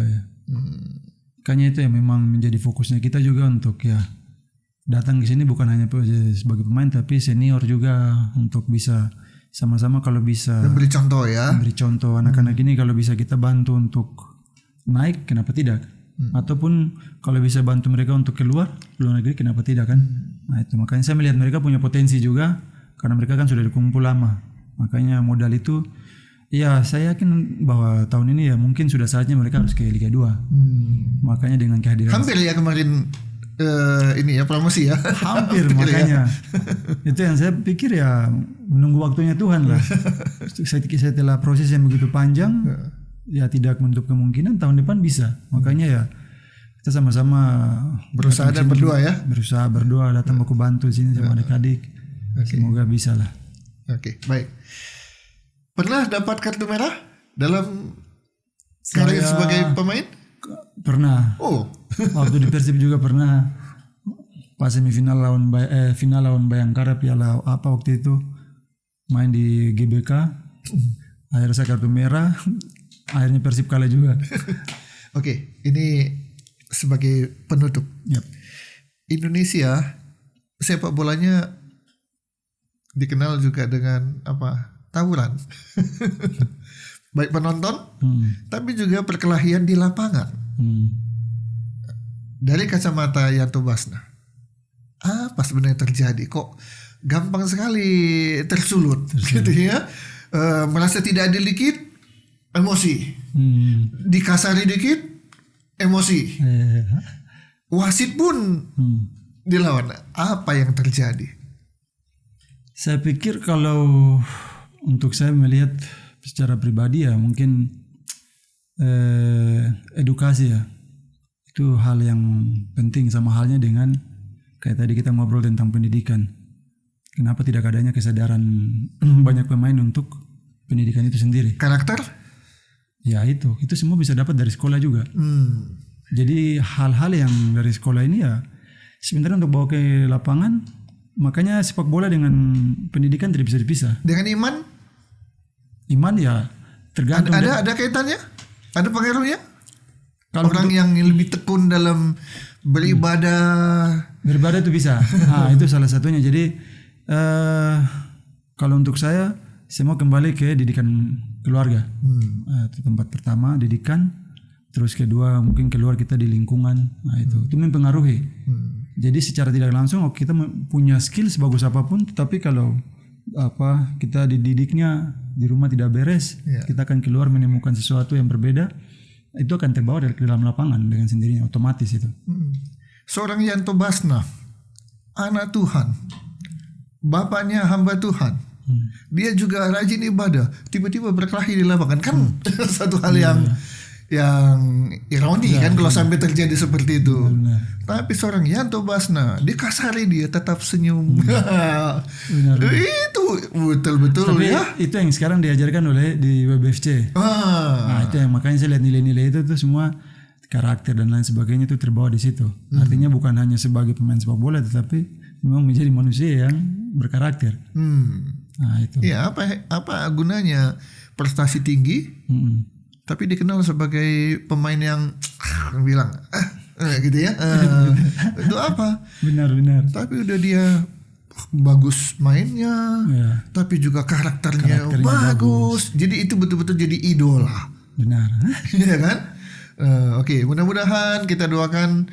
Makanya itu ya memang menjadi fokusnya kita juga untuk ya datang ke sini bukan hanya sebagai pemain tapi senior juga untuk bisa sama-sama kalau bisa memberi contoh ya. Memberi contoh anak-anak ini kalau bisa kita bantu untuk naik kenapa tidak? Ataupun kalau bisa bantu mereka untuk keluar luar negeri kenapa tidak kan? Nah itu makanya saya melihat mereka punya potensi juga karena mereka kan sudah dikumpul lama. Makanya modal itu ya saya yakin bahwa tahun ini ya mungkin sudah saatnya mereka harus ke Liga 2. Makanya dengan kehadiran hampir ya kemarin ini ya promosi ya. Hampir makanya. Itu yang saya pikir ya menunggu waktunya Tuhan lah. Setelah proses yang begitu panjang ya tidak menutup kemungkinan tahun depan bisa. Makanya ya kita sama-sama berusaha dan berdoa ya. Berusaha berdoa datang baku bantu sini sama adik-adik. Semoga bisa lah. Oke, baik. Pernah dapat kartu merah dalam karir sebagai pemain? Pernah. Oh. Waktu di Persib juga pernah. Pas semifinal final lawan Bayangkara Piala apa waktu itu main di GBK. Akhirnya saya kartu merah. Akhirnya Persib kalah juga. Oke, ini sebagai penutup. Indonesia sepak bolanya dikenal juga dengan tawuran. Baik penonton, tapi juga perkelahian di lapangan. Dari kacamata Yanto Basna, apa sebenarnya terjadi? Kok gampang sekali tersulut. Gitu ya? Merasa tidak adil dikit, emosi. Dikasari dikit, emosi. Wasit pun dilawan. Apa yang terjadi? Saya pikir kalau untuk saya melihat secara pribadi ya mungkin edukasi ya itu hal yang penting sama halnya dengan Kayak tadi kita ngobrol tentang pendidikan. Kenapa tidak adanya kesadaran banyak pemain untuk pendidikan itu sendiri? Karakter? Ya itu semua bisa dapat dari sekolah juga. Jadi hal-hal yang dari sekolah ini ya sebenarnya untuk bawa ke lapangan. Makanya sepak bola dengan pendidikan tidak bisa dipisah. Dengan iman? Iman ya tergantung. Ada kaitannya? Ada pengaruhnya? Kalau orang yang lebih tekun dalam beribadah. Beribadah itu bisa. Itu salah satunya. Jadi kalau untuk saya semua kembali ke didikan keluarga. Itu tempat pertama didikan, terus kedua mungkin keluar kita di lingkungan. Itu mempengaruhi. Jadi secara tidak langsung kita punya skill sebagus apapun, tetapi kalau kita dididiknya di rumah tidak beres, kita akan keluar menemukan sesuatu yang berbeda. Itu akan terbawa dari dalam lapangan dengan sendirinya, otomatis itu. Seorang Yanto Basna, anak Tuhan, bapaknya hamba Tuhan, dia juga rajin ibadah, tiba-tiba berkelahi di lapangan, kan satu hal yang ironi kan kalau sampai terjadi seperti itu. Tapi seorang Yanto Basna, dikasari dia tetap senyum. Itu betul-betul. Tapi itu yang sekarang diajarkan oleh di WBFC. Itu yang makanya saya lihat nilai-nilai itu tuh semua karakter dan lain sebagainya itu terbawa di situ. Artinya bukan hanya sebagai pemain sepak bola, tetapi memang menjadi manusia yang berkarakter. Itu. Ya apa gunanya prestasi tinggi? Tapi dikenal sebagai pemain yang bilang gitu ya. Itu apa? Benar. Tapi udah dia bagus mainnya, tapi juga karakternya bagus. Jadi itu betul-betul jadi idola. Benar. Iya kan? Oke, mudah-mudahan kita doakan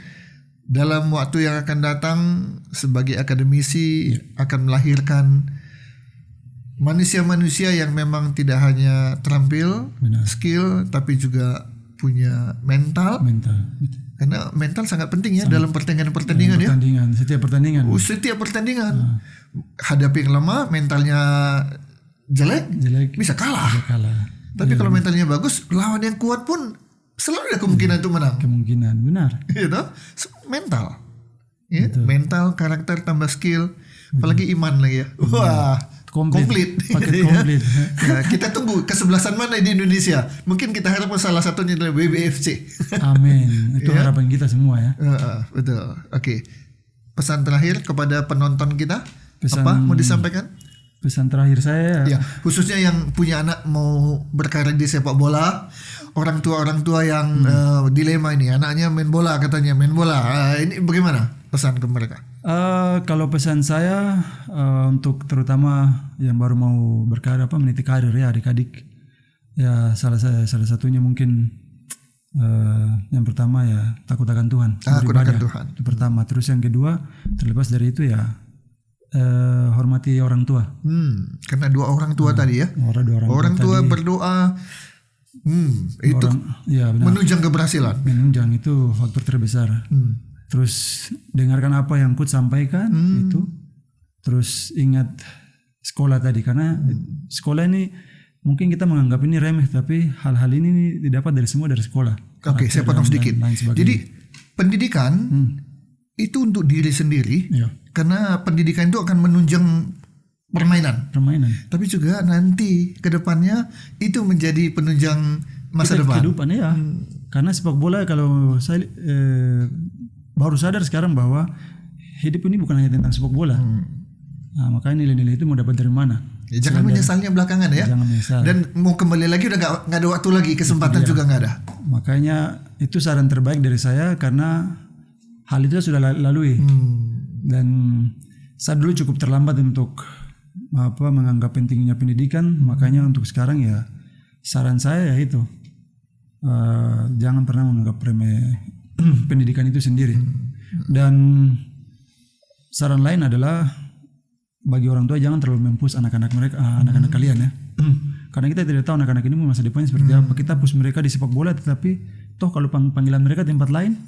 dalam waktu yang akan datang sebagai akademisi akan melahirkan manusia-manusia yang memang tidak hanya terampil, skill, tapi juga punya mental. Karena mental sangat penting ya dalam pertandingan ya. Setiap pertandingan. Hadapi yang lemah, mentalnya jelek bisa kalah. Tapi kalau mentalnya bagus, lawan yang kuat pun selalu ada kemungkinan untuk menang. Kemungkinan, benar. Gitu? Mental. Ya, mental, karakter tambah skill, apalagi iman lagi ya. Wah. Komplit. Paket komplit. Ya, kita tunggu kesebelasan mana di Indonesia. Mungkin kita harapkan salah satunya adalah WBFC. Amin. Itu harapan kita semua ya. Betul. Oke. Pesan terakhir kepada penonton kita. Apa mau disampaikan? Pesan terakhir saya ya, khususnya yang punya anak mau berkarir di sepak bola, orang tua yang dilema ini, anaknya main bola katanya main bola. Ini bagaimana pesan ke mereka? Kalau pesan saya untuk terutama yang baru mau berkarir meniti karir ya adik-adik ya salah satunya mungkin yang pertama ya takut akan Tuhan. Takut akan Tuhan. Itu pertama. Terus yang kedua terlepas dari itu ya hormati orang tua. Karena dua orang tua tadi ya. Orang tua tadi, berdoa. Itu menunjang keberhasilan. Menunjang itu faktor terbesar. Terus dengarkan apa yang Coach sampaikan itu. Terus ingat sekolah tadi karena sekolah ini mungkin kita menganggap ini remeh tapi hal-hal ini didapat dari sekolah. Oke, saya potong sedikit. Jadi pendidikan itu untuk diri sendiri. Karena pendidikan itu akan menunjang permainan. Tapi juga nanti ke depannya itu menjadi penunjang masa depan. Kehidupan ya. Karena sepak bola kalau saya baru sadar sekarang bahwa hidup ini bukan hanya tentang sepak bola. Makanya nilai-nilai itu mau dapat dari mana? Ya, jangan menyesalnya belakangan ya. Jangan menyesal. Dan mau kembali lagi udah nggak ada waktu lagi, kesempatan juga nggak ada. Makanya itu saran terbaik dari saya karena hal itu sudah lalui. Dan saya dulu cukup terlambat untuk menganggap pentingnya pendidikan. Makanya untuk sekarang ya saran saya ya itu jangan pernah menganggap remeh pendidikan itu sendiri. Dan saran lain adalah bagi orang tua jangan terlalu mempush anak-anak mereka, anak-anak kalian ya. Karena kita tidak tahu anak-anak ini masa depannya seperti apa. Kita push mereka di sepak bola, tetapi toh kalau panggilan mereka tempat lain,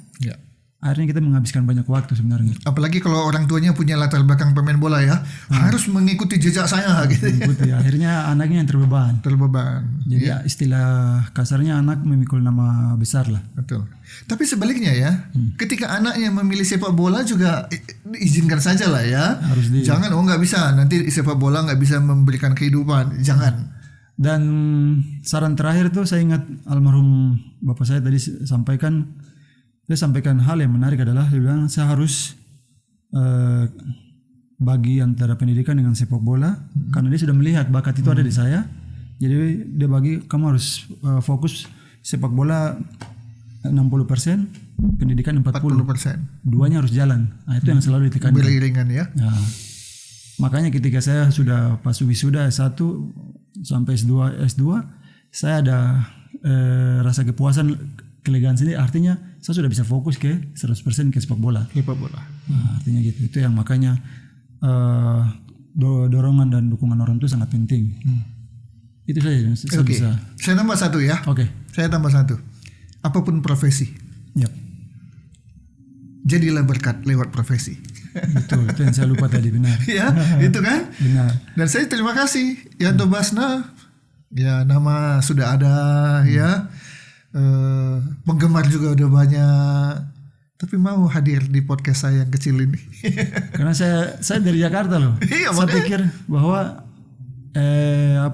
akhirnya kita menghabiskan banyak waktu sebenarnya. Apalagi kalau orang tuanya punya latar belakang pemain bola ya, harus mengikuti jejak saya gitu. Mengikuti. Akhirnya anaknya yang terbeban. Jadi istilah kasarnya anak memikul nama besar lah. Betul. Tapi sebaliknya ya, ketika anaknya memilih sepak bola juga izinkan saja lah ya. Jangan nggak bisa, nanti sepak bola nggak bisa memberikan kehidupan. Jangan. Dan saran terakhir tuh saya ingat almarhum bapak saya tadi sampaikan hal yang menarik adalah dia bilang saya harus bagi antara pendidikan dengan sepak bola karena dia sudah melihat bakat itu ada di saya. Jadi dia bagi kamu harus fokus sepak bola 60%, pendidikan 40%. Duanya harus jalan. Nah, itu yang selalu ditekankan. Beriringan ya. Nah, makanya ketika saya sudah pas wisuda S1 sampai S2 saya ada rasa kepuasan, kelegaan sendiri, artinya saya sudah bisa fokus ke 100% ke sepak bola. Nah, artinya gitu. Itu yang makanya dorongan dan dukungan orang itu sangat penting. Itu saja. Bisa. Saya tambah satu ya. Saya tambah satu. Apapun profesi. Yep. Jadilah berkat lewat profesi. Betul, itu yang saya lupa tadi, benar. Ya, itu kan? Benar. Dan saya terima kasih Yanto Basna. Ya, nama sudah ada ya. Penggemar juga udah banyak. Tapi mau hadir di podcast saya yang kecil ini. Karena saya dari Jakarta loh. Iya, saya pikir bahwa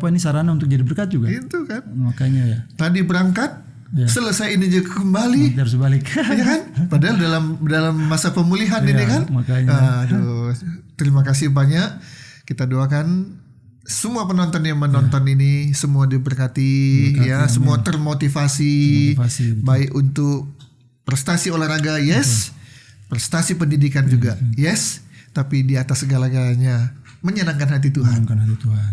ini sarana untuk jadi berkat juga. Itu kan. Makanya ya. Tadi berangkat, selesai ini juga kembali. Harus balik. Ya kan? Padahal dalam masa pemulihan ini kan. Makanya. Aduh, terima kasih banyak. Kita doakan semua penonton yang menonton ini semua diberkati ya, semua termotivasi baik untuk prestasi olahraga, prestasi pendidikan juga, tapi di atas segala-galanya menyenangkan hati Tuhan.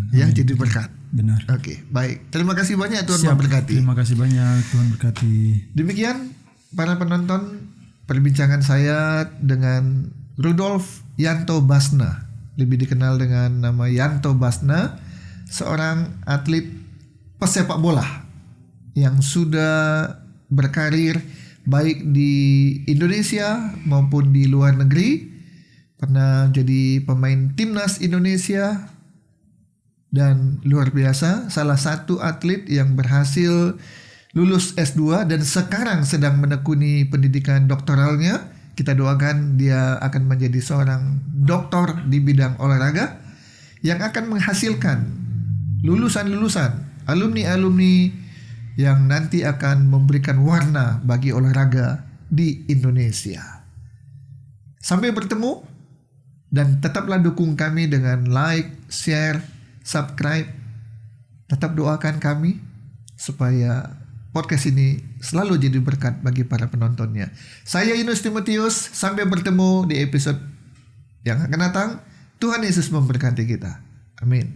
Ya, jadi berkat. Benar. Oke, baik. Terima kasih banyak, Tuhan memberkati. Terima kasih banyak, Tuhan berkati. Demikian para penonton perbincangan saya dengan Rudolf Yanto Basna, lebih dikenal dengan nama Yanto Basna, seorang atlet pesepak bola yang sudah berkarir baik di Indonesia maupun di luar negeri. Pernah jadi pemain timnas Indonesia dan luar biasa, salah satu atlet yang berhasil lulus S2 dan sekarang sedang menekuni pendidikan doktoralnya. Kita doakan dia akan menjadi seorang doktor di bidang olahraga yang akan menghasilkan lulusan-lulusan, alumni-alumni yang nanti akan memberikan warna bagi olahraga di Indonesia. Sampai bertemu. Dan tetaplah dukung kami dengan like, share, subscribe. Tetap doakan kami supaya podcast ini selalu jadi berkat bagi para penontonnya. Saya Yunus Timotius, sampai bertemu di episode yang akan datang. Tuhan Yesus memberkati kita. Amin.